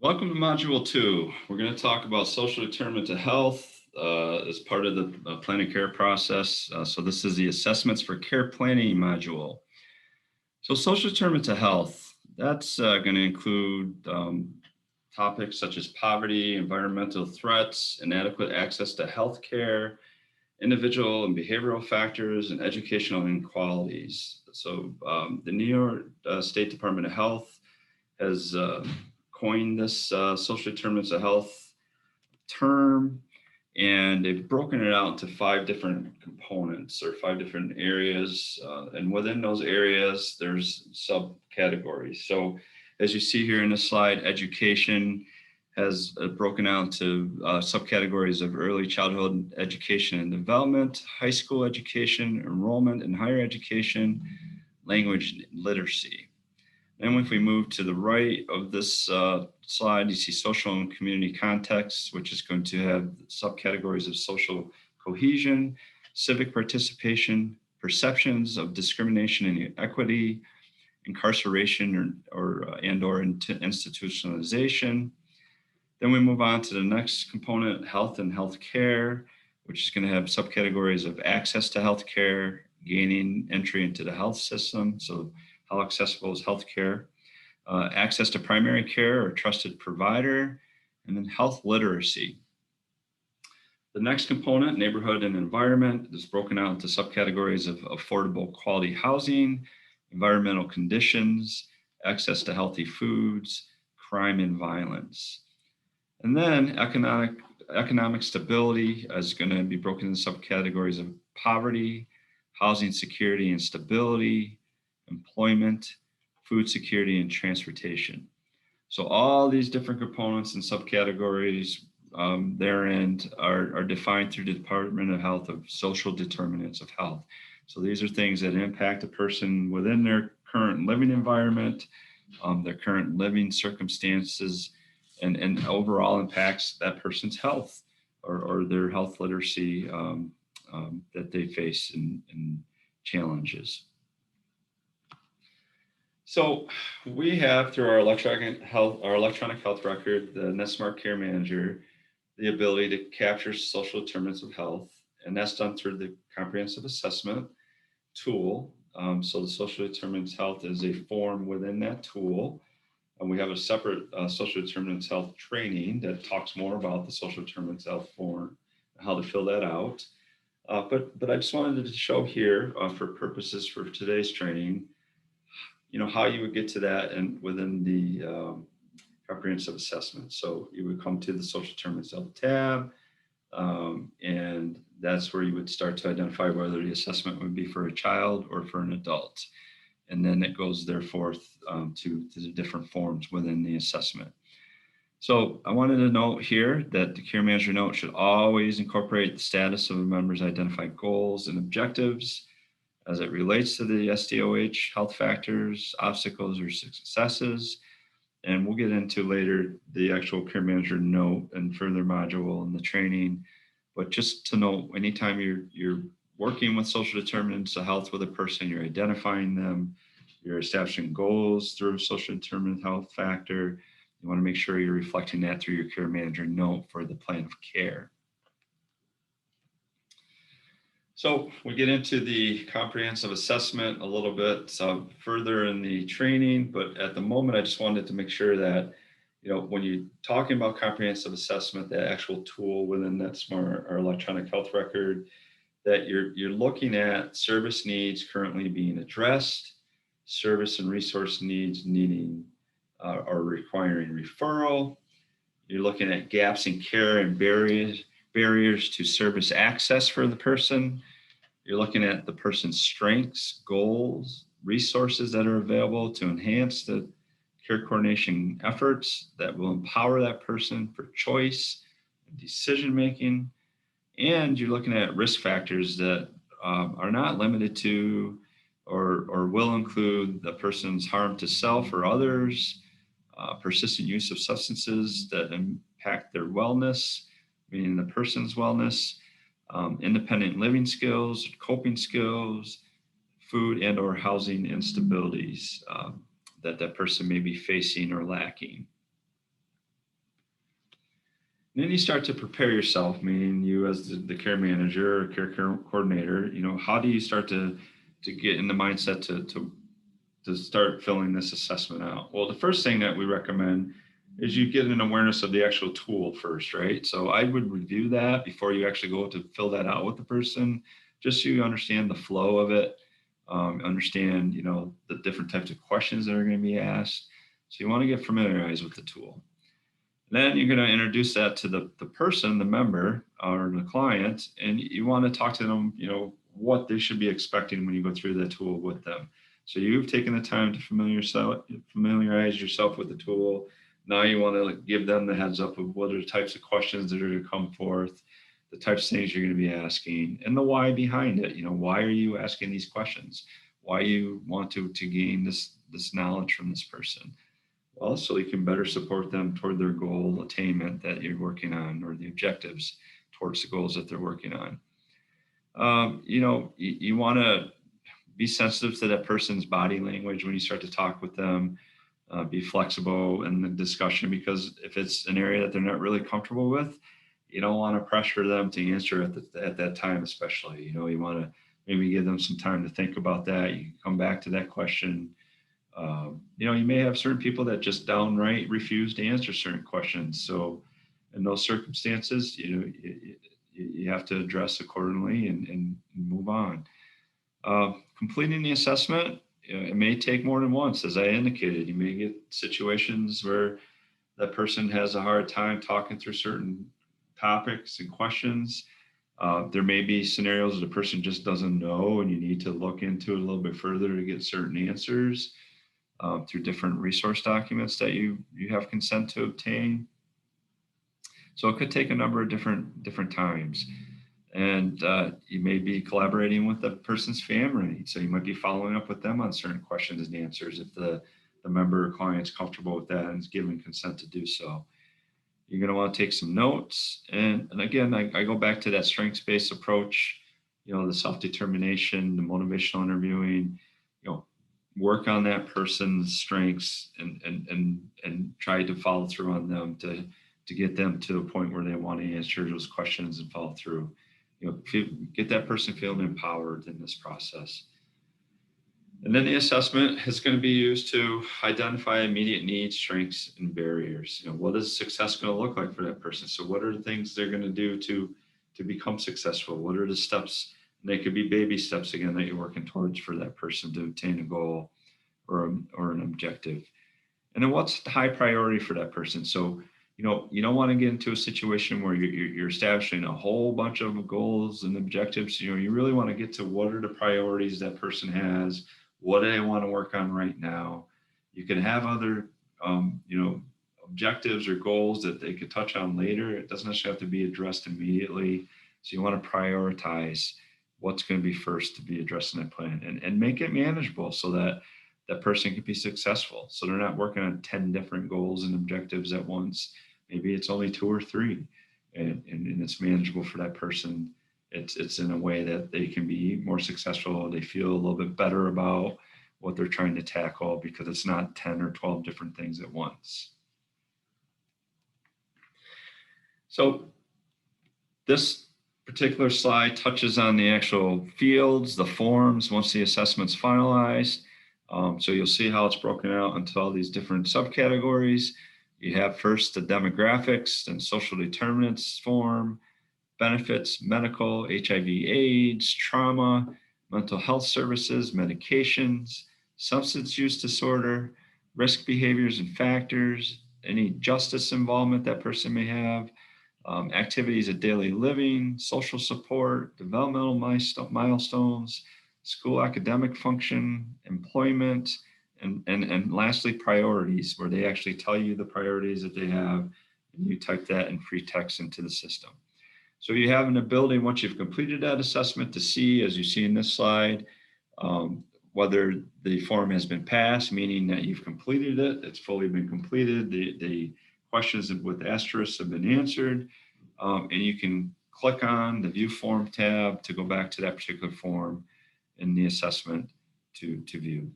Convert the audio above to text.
Welcome to Module 2. We're going to talk about social determinants of health as part of the plan of care process. So this is the assessments for care planning module. So social determinants of health, that's going to include topics such as poverty, environmental threats, inadequate access to health care, individual and behavioral factors, and educational inequalities. So the New York State Department of Health has coined this social determinants of health term, and they've broken it out into 5 different components or 5 different areas. And within those areas, there's subcategories. So as you see here in the slide, education has broken out to subcategories of early childhood education and development, high school education, enrollment in higher education, language literacy. And if we move to the right of this slide, you see social and community context, which is going to have subcategories of social cohesion, civic participation, perceptions of discrimination and equity, incarceration or institutionalization. Then we move on to the next component, health and healthcare, which is going to have subcategories of access to healthcare, gaining entry into the health system. So how accessible is healthcare, access to primary care or trusted provider, and then health literacy. The next component, neighborhood and environment, is broken out into subcategories of affordable quality housing, environmental conditions, access to healthy foods, crime and violence. And then economic stability is going to be broken into subcategories of poverty, housing security and stability, employment, food security, and transportation. So all these different components and subcategories therein are defined through the Department of Health of social determinants of health. So these are things that impact a person within their current living environment, their current living circumstances, and overall impacts that person's health or their health literacy that they face in challenges. So we have, through our electronic health record, the NetSmart Care Manager, the ability to capture social determinants of health, and that's done through the comprehensive assessment tool. So the social determinants of health is a form within that tool. And we have a separate social determinants of health training that talks more about the social determinants of health form, and how to fill that out. But I just wanted to show here for purposes for today's training, how you would get to that and within the comprehensive assessment. So you would come to the social determinants of health tab, and that's where you would start to identify whether the assessment would be for a child or for an adult. And then it goes therefore to the different forms within the assessment. So I wanted to note here that the Care Manager note should always incorporate the status of a member's identified goals and objectives as it relates to the SDOH health factors, obstacles, or successes. And we'll get into later the actual Care Manager note and further module in the training. But just to note, anytime you're working with social determinants of health with a person, you're identifying them, you're establishing goals through a social determinant health factor, you want to make sure you're reflecting that through your Care Manager note for the plan of care. So we get into the comprehensive assessment a little bit further in the training, but at the moment, I just wanted to make sure that, when you're talking about comprehensive assessment, the actual tool within NetSmart or electronic health record, that you're looking at service needs currently being addressed, service and resource needs needing or requiring referral. You're looking at gaps in care and barriers to service access for the person. You're looking at the person's strengths, goals, resources that are available to enhance the care coordination efforts that will empower that person for choice and decision-making. And you're looking at risk factors that are not limited to or will include the person's harm to self or others, persistent use of substances that impact their wellness, meaning the person's wellness, independent living skills, coping skills, food and or housing instabilities that that person may be facing or lacking. Then you start to prepare yourself, meaning you as the care manager or coordinator, how do you start to get in the mindset to start filling this assessment out? Well, the first thing that we recommend is you get an awareness of the actual tool first, right? So I would review that before you actually go to fill that out with the person, just so you understand the flow of it, understand, the different types of questions that are going to be asked. So you want to get familiarized with the tool. Then you're going to introduce that to the person, the member or the client, and you want to talk to them, what they should be expecting when you go through the tool with them. So you've taken the time to familiarize yourself with the tool. Now you want to give them the heads up of what are the types of questions that are going to come forth, the types of things you're going to be asking, and the why behind it. Why are you asking these questions? Why you want to gain this knowledge from this person? Well, so you can better support them toward their goal attainment that you're working on, or the objectives towards the goals that they're working on. You want to be sensitive to that person's body language when you start to talk with them. Be flexible in the discussion, because if it's an area that they're not really comfortable with, you don't want to pressure them to answer at that time, especially. You want to maybe give them some time to think about that. You can come back to that question. You may have certain people that just downright refuse to answer certain questions. So, in those circumstances, you have to address accordingly and move on. Completing the assessment, it may take more than once, as I indicated. You may get situations where that person has a hard time talking through certain topics and questions. There may be scenarios that the person just doesn't know, and you need to look into it a little bit further to get certain answers. Through different resource documents that you have consent to obtain. So it could take a number of different times. And you may be collaborating with the person's family. So you might be following up with them on certain questions and answers if the member or client's comfortable with that and is given consent to do so. You're going to want to take some notes. And again, I go back to that strengths-based approach, the self-determination, the motivational interviewing, work on that person's strengths and try to follow through on them to get them to a point where they want to answer those questions and follow through. Get that person feeling empowered in this process. And then the assessment is going to be used to identify immediate needs, strengths, and barriers. What is success going to look like for that person? So what are the things they're going to do to become successful? What are the steps? And they could be baby steps, again, that you're working towards for that person to obtain a goal or an objective. And then what's the high priority for that person? So, you don't want to get into a situation where you're establishing a whole bunch of goals and objectives. You really want to get to what are the priorities that person has. What do they want to work on right now? You can have other, objectives or goals that they could touch on later. It doesn't necessarily have to be addressed immediately. So you want to prioritize what's going to be first to be addressed in that plan, and make it manageable so that that person can be successful. So they're not working on 10 different goals and objectives at once. Maybe it's only 2 or 3, and it's manageable for that person. It's in a way that they can be more successful. They feel a little bit better about what they're trying to tackle because it's not 10 or 12 different things at once. So this particular slide touches on the actual fields, the forms, once the assessment's finalized. So you'll see how it's broken out into all these different subcategories. You have first the demographics, then social determinants form, benefits, medical, HIV/AIDS, trauma, mental health services, medications, substance use disorder, risk behaviors and factors, any justice involvement that person may have, activities of daily living, social support, developmental milestones, school academic function, employment, and lastly, priorities, where they actually tell you the priorities that they have, and you type that in free text into the system. So you have an ability, once you've completed that assessment, to see, as you see in this slide, whether the form has been passed, meaning that you've completed it, it's fully been completed, the questions with asterisks have been answered, and you can click on the View Form tab to go back to that particular form in the assessment to view.